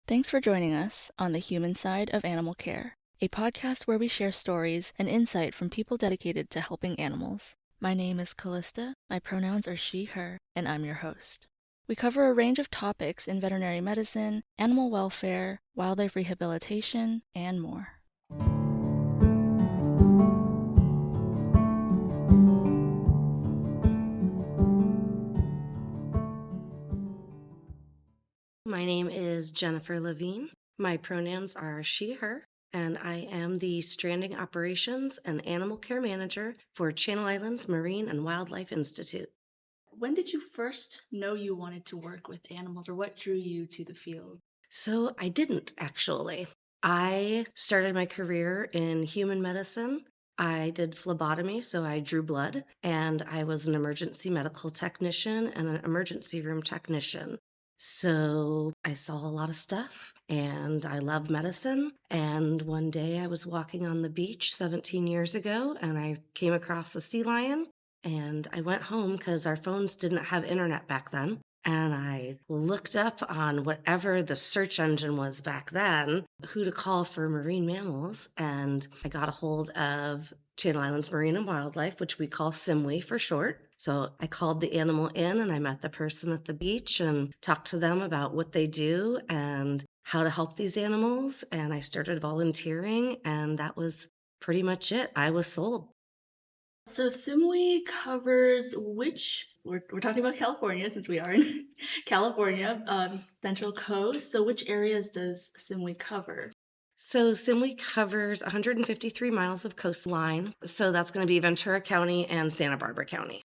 Thanks for joining us on The Human Side of Animal Care, a podcast where we share stories and insight from people dedicated to helping animals. My name is Callista, my pronouns are she, her, and I'm your host. We cover a range of topics in veterinary medicine, animal welfare, wildlife rehabilitation, and more. My name is Jennifer Levine. My pronouns are she, her, and I am the Stranding Operations and Animal Care Manager for Channel Islands Marine and Wildlife Institute. When did you first know you wanted to work with animals, or what drew you to the field? So I didn't actually. I started my career in human medicine. I did phlebotomy, so I drew blood, and I was an emergency medical technician and an emergency room technician. So I saw a lot of stuff and I love medicine. And one day I was walking on the beach 17 years ago and I came across a sea lion and I went home because our phones didn't have internet back then. And I looked up on whatever the search engine was back then, who to call for marine mammals. And I got a hold of Channel Islands Marine and Wildlife, which we call CIMWI for short. So I called the animal in and I met the person at the beach and talked to them about what they do and how to help these animals. And I started volunteering, and that was pretty much it. I was sold. So CIMWI covers we're talking about California since we are in California, Central Coast. So which areas does CIMWI cover? So CIMWI covers 153 miles of coastline. So that's going to be Ventura County and Santa Barbara County.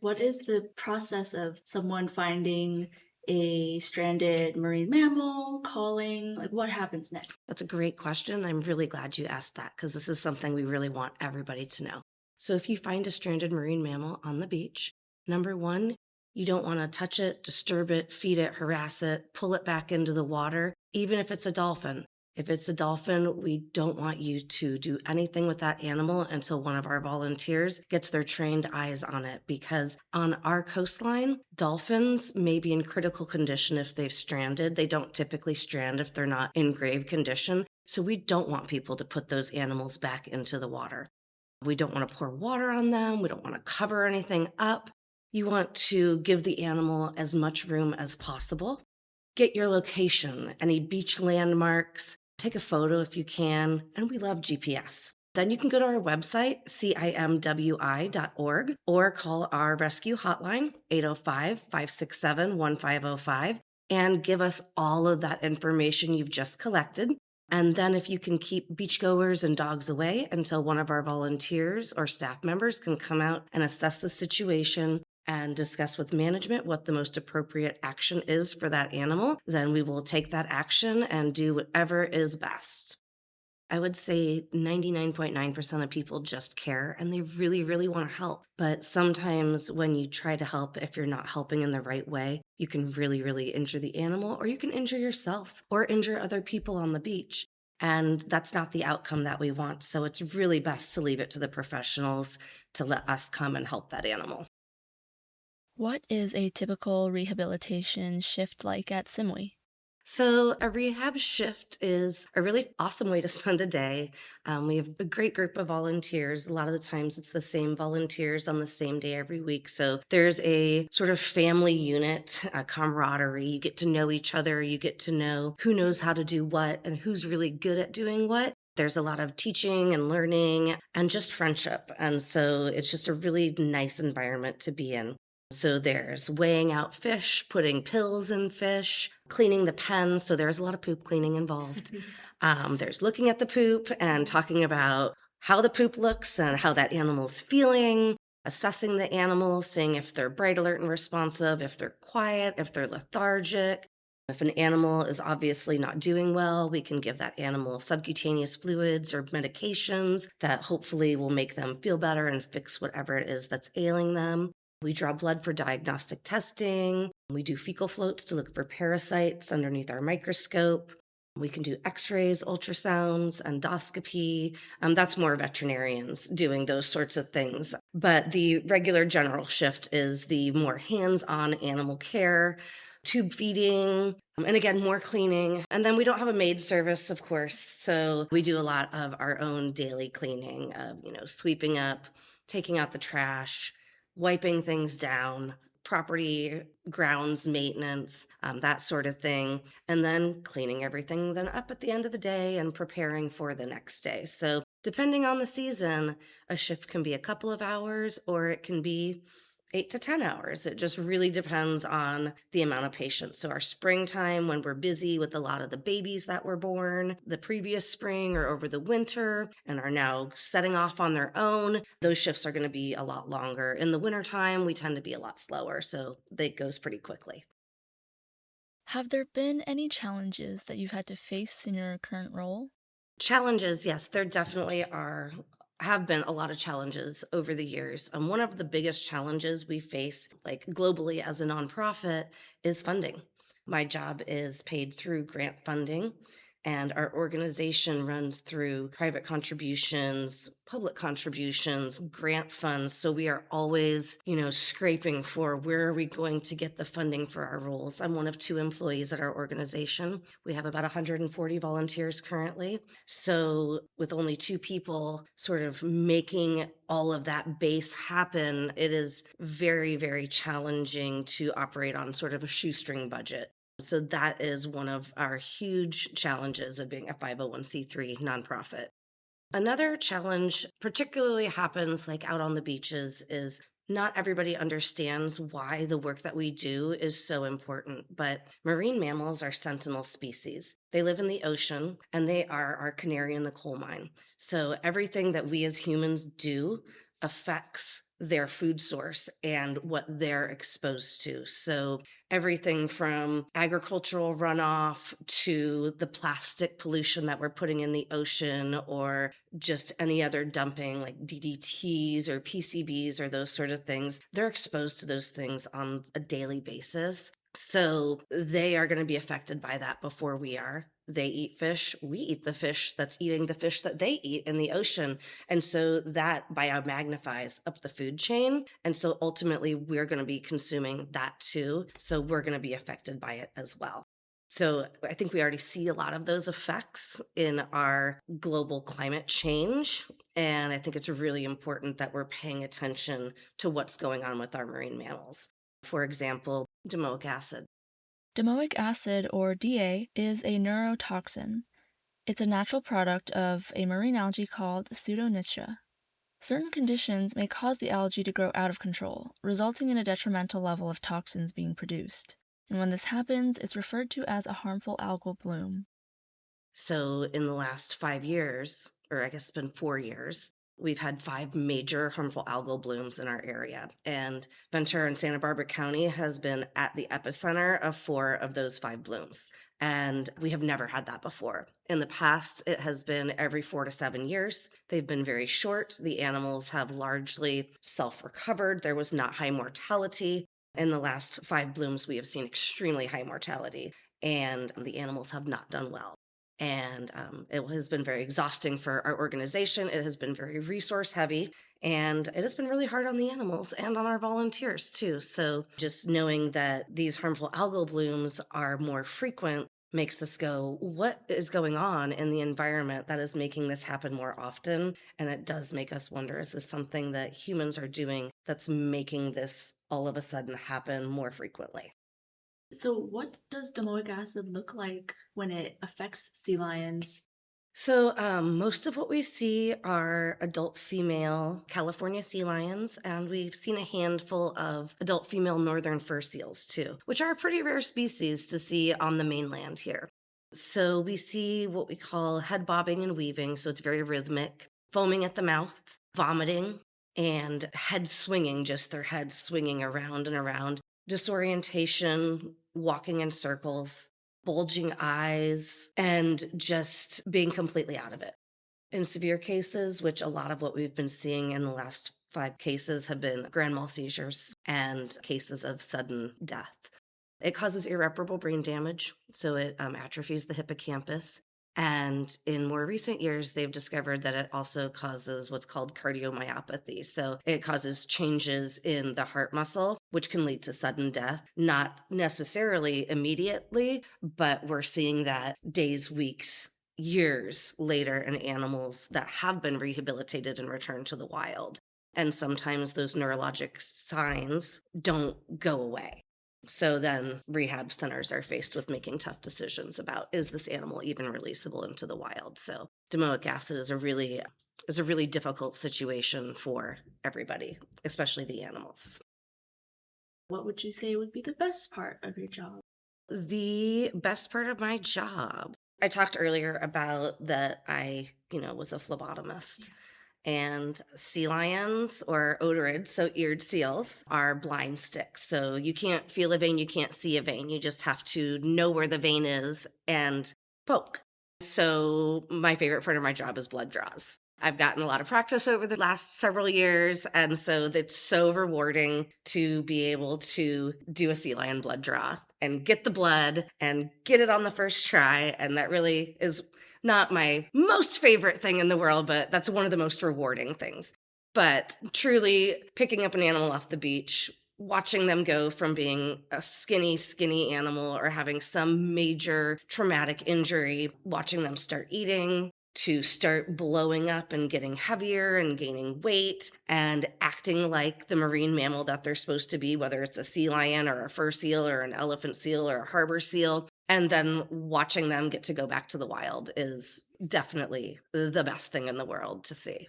What is the process of someone finding a stranded marine mammal, calling? Like, what happens next? That's a great question. I'm really glad you asked that because this is something we really want everybody to know. So if you find a stranded marine mammal on the beach, number one, you don't want to touch it, disturb it, feed it, harass it, pull it back into the water, even if it's a dolphin. If it's a dolphin, we don't want you to do anything with that animal until one of our volunteers gets their trained eyes on it, because on our coastline, dolphins may be in critical condition if they've stranded. They don't typically strand if they're not in grave condition. So we don't want people to put those animals back into the water. We don't want to pour water on them. We don't want to cover anything up. You want to give the animal as much room as possible. Get your location, any beach landmarks, take a photo if you can, and we love GPS. Then you can go to our website, CIMWI.org, or call our rescue hotline, 805-567-1505, and give us all of that information you've just collected. And then if you can keep beachgoers and dogs away until one of our volunteers or staff members can come out and assess the situation and discuss with management what the most appropriate action is for that animal, then we will take that action and do whatever is best. I would say 99.9% of people just care and they really, really want to help. But sometimes when you try to help, if you're not helping in the right way, you can really, really injure the animal, or you can injure yourself or injure other people on the beach. And that's not the outcome that we want. So it's really best to leave it to the professionals to let us come and help that animal. What is a typical rehabilitation shift like at CIMWI? So a rehab shift is a really awesome way to spend a day. We have a great group of volunteers. A lot of the times it's the same volunteers on the same day every week. So there's a sort of family unit, a camaraderie. You get to know each other. You get to know who knows how to do what and who's really good at doing what. There's a lot of teaching and learning and just friendship. And so it's just a really nice environment to be in. So there's weighing out fish, putting pills in fish, cleaning the pen. So there's a lot of poop cleaning involved. There's looking at the poop and talking about how the poop looks and how that animal's feeling, assessing the animal, seeing if they're bright, alert, and responsive, if they're quiet, if they're lethargic. If an animal is obviously not doing well, we can give that animal subcutaneous fluids or medications that hopefully will make them feel better and fix whatever it is that's ailing them. We draw blood for diagnostic testing. We do fecal floats to look for parasites underneath our microscope. We can do x-rays, ultrasounds, endoscopy. That's more veterinarians doing those sorts of things. But the regular general shift is the more hands-on animal care, tube feeding, and again, more cleaning. And then we don't have a maid service, of course. So we do a lot of our own daily cleaning of, sweeping up, taking out the trash, wiping things down, property grounds maintenance, that sort of thing, and then cleaning everything then up at the end of the day and preparing for the next day. So depending on the season, a shift can be a couple of hours or it can be 8 to 10 hours. It just really depends on the amount of patients. So, our springtime, when we're busy with a lot of the babies that were born the previous spring or over the winter and are now setting off on their own, those shifts are going to be a lot longer. In the wintertime, we tend to be a lot slower. So, it goes pretty quickly. Have there been any challenges that you've had to face in your current role? Challenges, yes, there definitely have been a lot of challenges over the years. One of the biggest challenges we face, like globally as a nonprofit, is funding. My job is paid through grant funding, and our organization runs through private contributions, public contributions, grant funds. So we are always, scraping for where are we going to get the funding for our roles. I'm one of two employees at our organization. We have about 140 volunteers currently. So, with only two people sort of making all of that base happen, it is very, very challenging to operate on sort of a shoestring budget. So, that is one of our huge challenges of being a 501c3 nonprofit. Another challenge, particularly happens like out on the beaches, is not everybody understands why the work that we do is so important. But marine mammals are sentinel species. They live in the ocean and they are our canary in the coal mine. So everything that we as humans do affects their food source and what they're exposed to. So everything from agricultural runoff to the plastic pollution that we're putting in the ocean or just any other dumping like DDTs or PCBs or those sort of things, they're exposed to those things on a daily basis. So they are going to be affected by that before we are. They eat fish. We eat the fish that's eating the fish that they eat in the ocean. And so that biomagnifies up the food chain. And so ultimately, we're going to be consuming that too. So we're going to be affected by it as well. So I think we already see a lot of those effects in our global climate change. And I think it's really important that we're paying attention to what's going on with our marine mammals. For example, domoic acid. Domoic acid, or DA, is a neurotoxin. It's a natural product of a marine algae called Pseudonychia. Certain conditions may cause the algae to grow out of control, resulting in a detrimental level of toxins being produced. And when this happens, it's referred to as a harmful algal bloom. So in the last 5 years, or I guess it's been 4 years, we've had 5 major harmful algal blooms in our area. And Ventura and Santa Barbara County has been at the epicenter of 4 of those 5 blooms. And we have never had that before. In the past, it has been every 4 to 7 years. They've been very short. The animals have largely self recovered. There was not high mortality. In the last 5 blooms, we have seen extremely high mortality, and the animals have not done well. And it has been very exhausting for our organization. It has been very resource heavy, and it has been really hard on the animals and on our volunteers too. So just knowing that these harmful algal blooms are more frequent makes us go, what is going on in the environment that is making this happen more often? And it does make us wonder, is this something that humans are doing that's making this all of a sudden happen more frequently? So, what does domoic acid look like when it affects sea lions? So, most of what we see are adult female California sea lions, and we've seen a handful of adult female northern fur seals too, which are a pretty rare species to see on the mainland here. So, we see what we call head bobbing and weaving, so it's very rhythmic, foaming at the mouth, vomiting, and head swinging, just their head swinging around and around, disorientation, walking in circles, bulging eyes, and just being completely out of it. In severe cases, which a lot of what we've been seeing in the last 5 cases have been grand mal seizures and cases of sudden death. It causes irreparable brain damage, so it atrophies the hippocampus. And in more recent years, they've discovered that it also causes what's called cardiomyopathy. So it causes changes in the heart muscle, which can lead to sudden death, not necessarily immediately, but we're seeing that days, weeks, years later in animals that have been rehabilitated and returned to the wild. And sometimes those neurologic signs don't go away. So then rehab centers are faced with making tough decisions about, is this animal even releasable into the wild? So domoic acid is a really difficult situation for everybody, especially the animals. What would you say would be the best part of your job? The best part of my job. I talked earlier about that I, was a phlebotomist. And sea lions or otarids, so eared seals, are blind sticks. So you can't feel a vein, you can't see a vein. You just have to know where the vein is and poke. So my favorite part of my job is blood draws. I've gotten a lot of practice over the last several years, and so it's so rewarding to be able to do a sea lion blood draw and get the blood and get it on the first try. And that really is not my most favorite thing in the world, but that's one of the most rewarding things. But truly picking up an animal off the beach, watching them go from being a skinny animal or having some major traumatic injury, watching them start eating, to start blowing up and getting heavier and gaining weight and acting like the marine mammal that they're supposed to be, whether it's a sea lion or a fur seal or an elephant seal or a harbor seal. And then watching them get to go back to the wild is definitely the best thing in the world to see.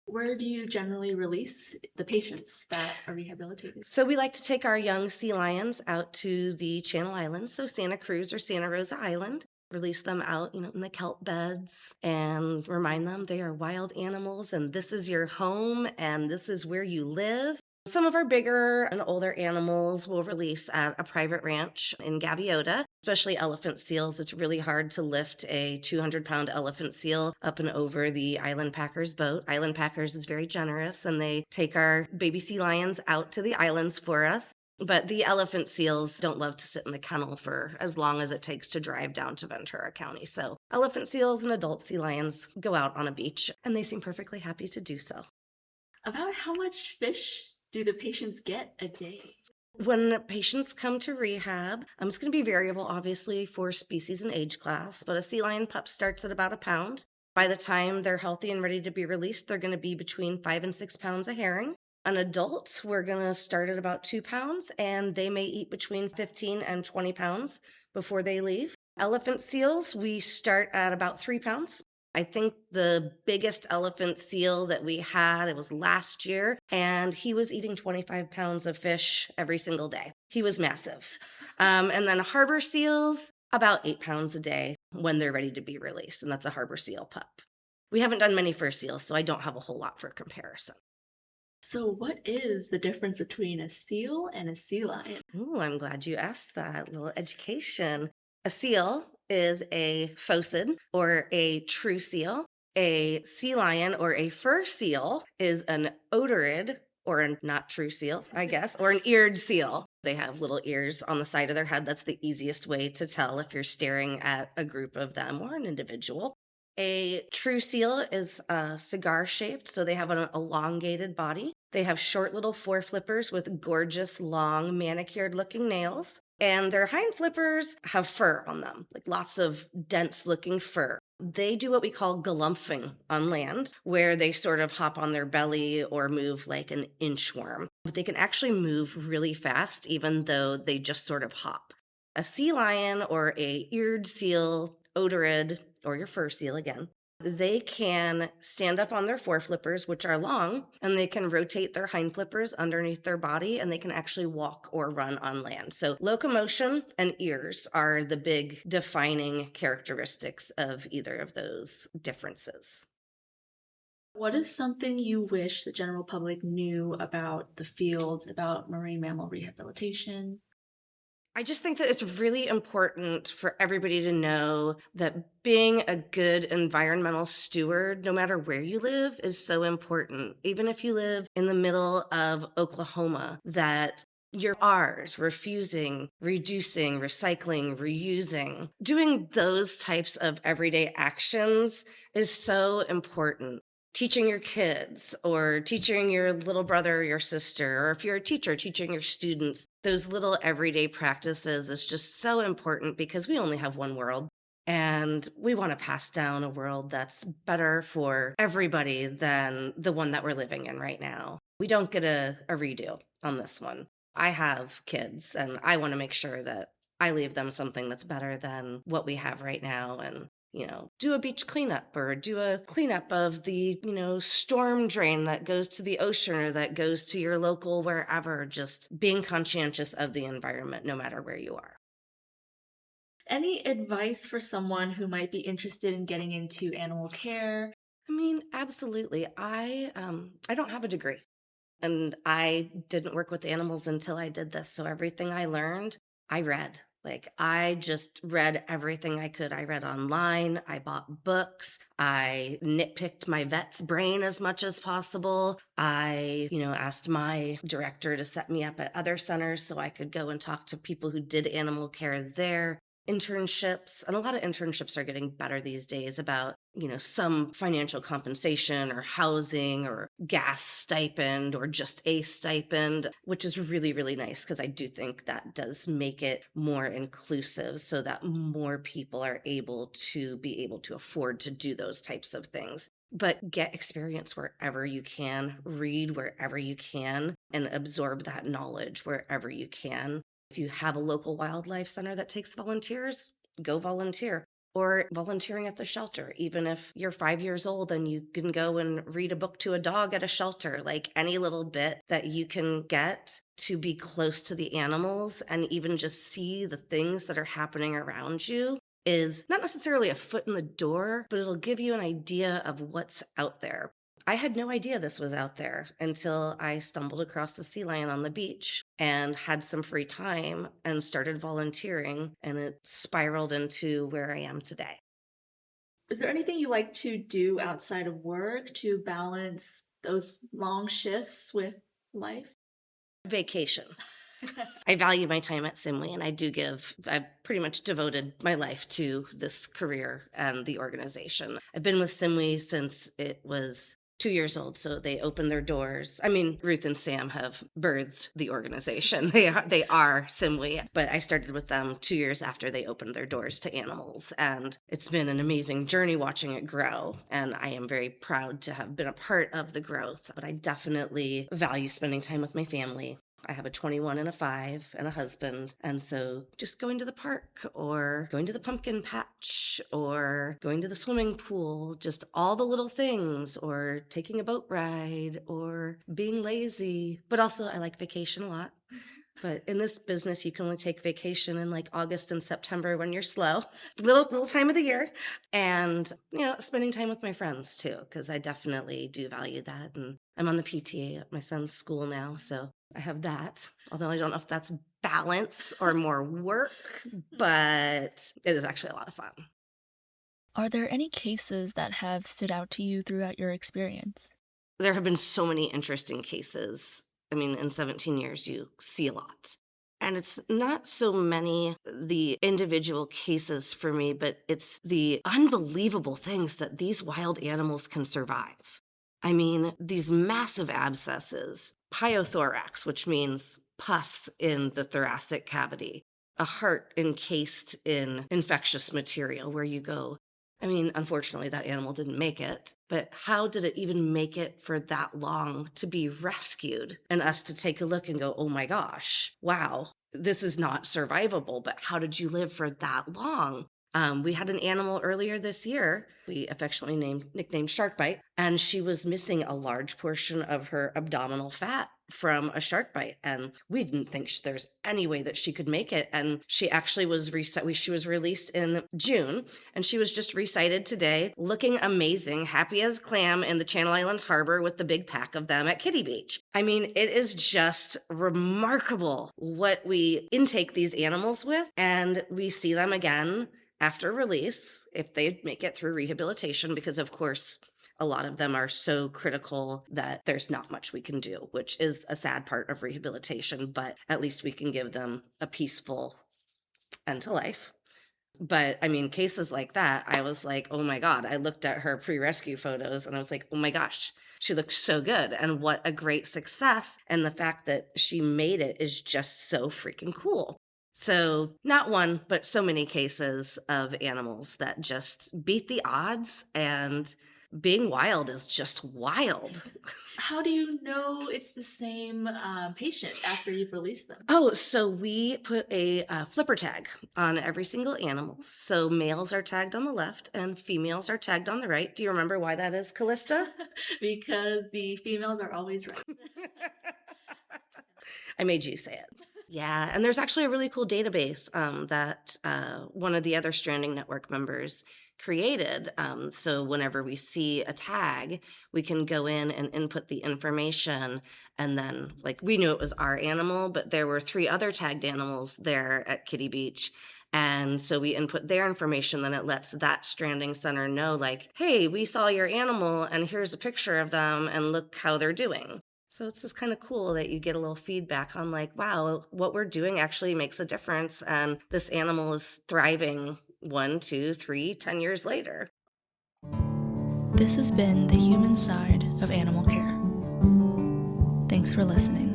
Where do you generally release the patients that are rehabilitated? So we like to take our young sea lions out to the Channel Islands, so Santa Cruz or Santa Rosa Island, release them out, in the kelp beds and remind them they are wild animals and this is your home and this is where you live. Some of our bigger and older animals will release at a private ranch in Gaviota, especially elephant seals. It's really hard to lift a 200-pound elephant seal up and over the Island Packers boat. Island Packers is very generous, and they take our baby sea lions out to the islands for us. But the elephant seals don't love to sit in the kennel for as long as it takes to drive down to Ventura County. So elephant seals and adult sea lions go out on a beach, and they seem perfectly happy to do so. About how much fish do the patients get a day? When patients come to rehab, it's going to be variable, obviously, for species and age class, but a sea lion pup starts at about a pound. By the time they're healthy and ready to be released, they're going to be between 5 and 6 pounds of herring. An adult, we're going to start at about 2 pounds, and they may eat between 15 and 20 pounds before they leave. Elephant seals, we start at about 3 pounds. I think the biggest elephant seal that we had, it was last year, and he was eating 25 pounds of fish every single day. He was massive. And then harbor seals, about 8 pounds a day when they're ready to be released, and that's a harbor seal pup. We haven't done many fur seals, so I don't have a whole lot for comparison. So what is the difference between a seal and a sea lion? Ooh, I'm glad you asked that. Little education. A seal is a phosid or a true seal. A sea lion or a fur seal is an otarid or a not true seal, I guess, or an eared seal. They have little ears on the side of their head. That's the easiest way to tell if you're staring at a group of them or an individual. A true seal is cigar shaped, so they have an elongated body. They have short little foreflippers with gorgeous, long, manicured looking nails. And their hind flippers have fur on them, like lots of dense looking fur. They do what we call galumphing on land, where they sort of hop on their belly or move like an inchworm. But they can actually move really fast, even though they just sort of hop. A sea lion or a eared seal, otarid, or your fur seal again, they can stand up on their foreflippers, which are long, and they can rotate their hind flippers underneath their body, and they can actually walk or run on land. So locomotion and ears are the big defining characteristics of either of those differences. What is something you wish the general public knew about the fields, about marine mammal rehabilitation? I just think that it's really important for everybody to know that being a good environmental steward, no matter where you live, is so important. Even if you live in the middle of Oklahoma, that Your R's, refusing, reducing, recycling, reusing. Doing those types of everyday actions is so important. Teaching your kids or teaching your little brother or your sister, or if you're a teacher, teaching your students, those little everyday practices is just so important because we only have one world. And we want to pass down a world that's better for everybody than the one that we're living in right now. We don't get a redo on this one. I have kids and I want to make sure that I leave them something that's better than what we have right now. And do a beach cleanup or do a cleanup of the, storm drain that goes to the ocean or that goes to your local wherever, just being conscientious of the environment no matter where you are. Any advice for someone who might be interested in getting into animal care? I mean, absolutely. I don't have a degree. And I didn't work with animals until I did this. So everything I learned, I read. Like, I just read everything I could. I read online, I bought books, I nitpicked my vet's brain as much as possible. I, asked my director to set me up at other centers so I could go and talk to people who did animal care there. Internships, and a lot of internships are getting better these days about some financial compensation or housing or gas stipend or just a stipend, which is really, really nice because I do think that does make it more inclusive so that more people are able to afford to do those types of things. But get experience wherever you can, read wherever you can, and absorb that knowledge wherever you can. If you have a local wildlife center that takes volunteers, go volunteer. Or volunteering at the shelter, even if you're 5 years old and you can go and read a book to a dog at a shelter, like any little bit that you can get to be close to the animals and even just see the things that are happening around you is not necessarily a foot in the door, but it'll give you an idea of what's out there. I had no idea this was out there until I stumbled across a sea lion on the beach and had some free time and started volunteering, and it spiraled into where I am today. Is there anything you like to do outside of work to balance those long shifts with life? Vacation. I value my time at CIMWI, and I've pretty much devoted my life to this career and the organization. I've been with CIMWI since it was 2 years old, so they opened their doors. I mean, Ruth and Sam have birthed the organization. They are CIMWI, but I started with them 2 years after they opened their doors to animals, and it's been an amazing journey watching it grow, and I am very proud to have been a part of the growth, but I definitely value spending time with my family. I have a 21 and a 5 and a husband. And so just going to the park or going to the pumpkin patch or going to the swimming pool, just all the little things, or taking a boat ride or being lazy. But also, I like vacation a lot. But in this business, you can only take vacation in like August and September when you're slow. It's a little time of the year. And, spending time with my friends too, because I definitely do value that. And I'm on the PTA at my son's school now. So I have that. Although I don't know if that's balance or more work, but it is actually a lot of fun. Are there any cases that have stood out to you throughout your experience? There have been so many interesting cases. I mean, in 17 years, you see a lot. And it's not so many the individual cases for me, but it's the unbelievable things that these wild animals can survive. I mean, these massive abscesses, pyothorax, which means pus in the thoracic cavity, a heart encased in infectious material where you go, I mean, unfortunately, that animal didn't make it, but how did it even make it for that long to be rescued and us to take a look and go, oh my gosh, wow, this is not survivable, but how did you live for that long? We had an animal earlier this year we affectionately nicknamed Sharkbite, and she was missing a large portion of her abdominal fat from a shark bite, and we didn't think there's any way that she could make it. And she actually was she was released in June, and she was just recited today, looking amazing, happy as a clam in the Channel Islands harbor with the big pack of them at Kitty Beach. I mean, it is just remarkable what we intake these animals with, and we see them again after release if they make it through rehabilitation, because of course a lot of them are so critical that there's not much we can do, which is a sad part of rehabilitation, but at least we can give them a peaceful end to life. But I mean, cases like that, I was like, oh my God. I looked at her pre rescue photos and I was like, oh my gosh, she looks so good. And what a great success. And the fact that she made it is just so freaking cool. So, not one, but so many cases of animals that just beat the odds, and being wild is just wild. How do you know it's the same patient after you've released them? Oh, so we put a flipper tag on every single animal. So males are tagged on the left and females are tagged on the right. Do you remember why that is, Callista? Because the females are always right. I made you say it. Yeah, and there's actually a really cool database that one of the other Stranding Network members created. So whenever we see a tag, we can go in and input the information. And then, like, we knew it was our animal, but there were 3 other tagged animals there at Kitty Beach. And so we input their information, then it lets that Stranding Center know, like, hey, we saw your animal and here's a picture of them and look how they're doing. So it's just kind of cool that you get a little feedback on, like, wow, what we're doing actually makes a difference. And this animal is thriving 1, 2, 3, 10 years later. This has been the human side of animal care. Thanks for listening.